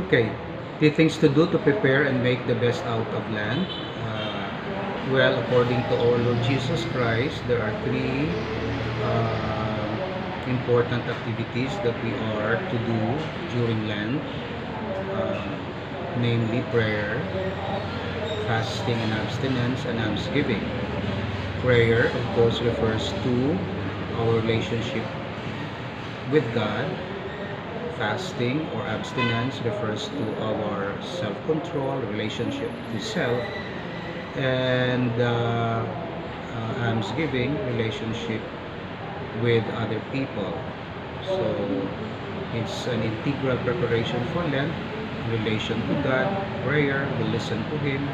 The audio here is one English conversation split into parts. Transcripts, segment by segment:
Okay, 3 things to do to prepare and make the best out of Lent. Well, according to our Lord Jesus Christ, there are three important activities that we are to do during Lent, uh, namely prayer, fasting and abstinence, and almsgiving. Prayer, of course, refers to our relationship with God. Fasting or abstinence refers to our self-control, relationship to self, and almsgiving, relationship with other people. So it's an integral preparation for Lent, relation to God, prayer, we listen to Him,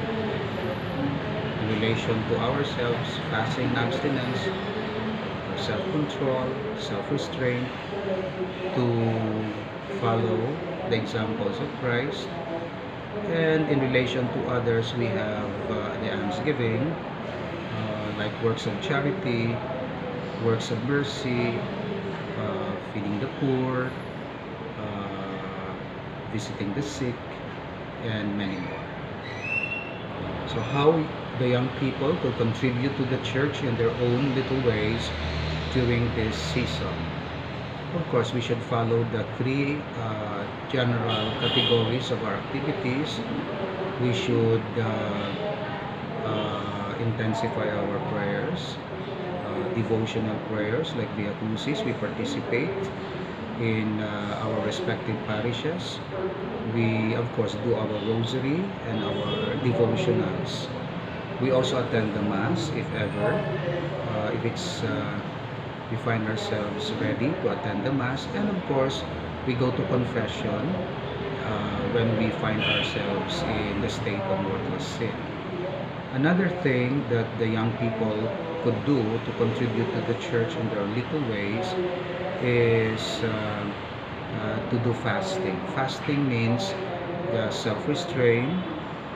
in relation to ourselves, fasting, abstinence, self-control, self-restraint, to follow the examples of Christ. And in relation to others, we have the almsgiving, like works of charity, works of mercy, feeding the poor, visiting the sick, and many more. So how the young people could contribute to the church in their own little ways during this season. Of course, we should follow the three general categories of our activities. We should intensify our prayers, devotional prayers like the Via we participate in our respective parishes. We, of course, do our rosary and our devotionals. We also attend the Mass if ever, if it's we find ourselves ready to attend the Mass, and of course we go to confession when we find ourselves in the state of mortal sin. Another thing that the young people could do to contribute to the church in their little ways is to do fasting. Fasting means self-restraint.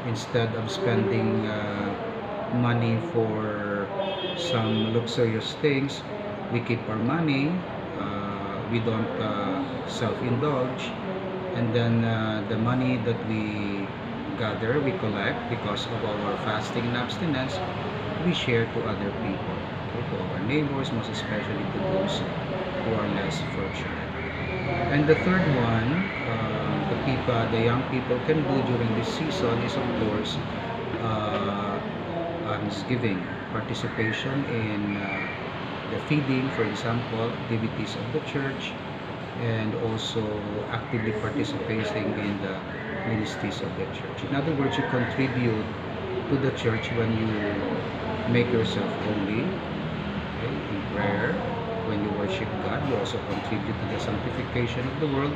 Instead of spending money for some luxurious things, we keep our money, we don't self-indulge, and then the money that we gather, we collect because of our fasting and abstinence, we share to other people, okay, to our neighbors, most especially to those who are less fortunate. And the third one, the young people can do during this season is, of course, almsgiving, participation in the feeding, for example, activities of the church, and also actively participating in the ministries of the church. In other words, you contribute to the church when you make yourself holy, okay, in prayer. When you worship God, you also contribute to the sanctification of the world.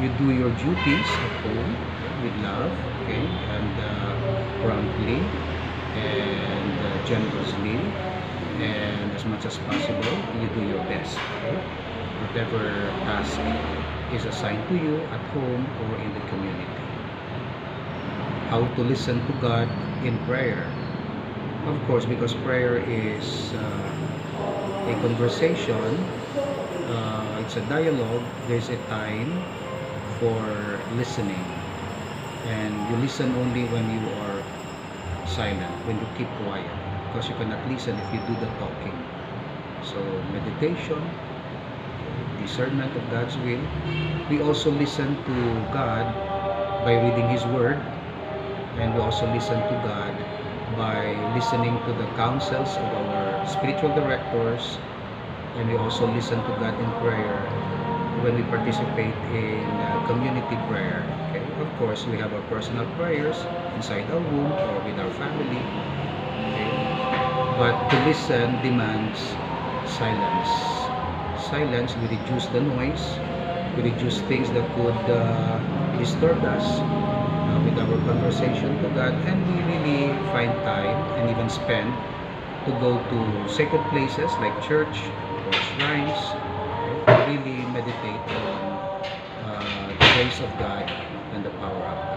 You do your duties at home with love, okay, and promptly and generously, and as much as possible, you do your best. Okay? Whatever task is assigned to you at home or in the community. How to listen to God in prayer. Of course, because prayer is a conversation, it's a dialogue, there's a time for listening. And you listen only when you are silent, when you keep quiet, because you cannot listen if you do the talking. So meditation, discernment of God's will. We also listen to God by reading His Word, and we also listen to God by listening to the counsels of our spiritual directors, and we also listen to God in prayer when we participate in community prayer. Okay? Of course, we have our personal prayers inside our room or with our family. Okay? But to listen demands silence. Silence, we reduce the noise, we reduce things that could disturb us with our conversation to God, and we really find time and even spend to go to sacred places like church or shrines, okay, to really meditate on the grace of God and the power of God.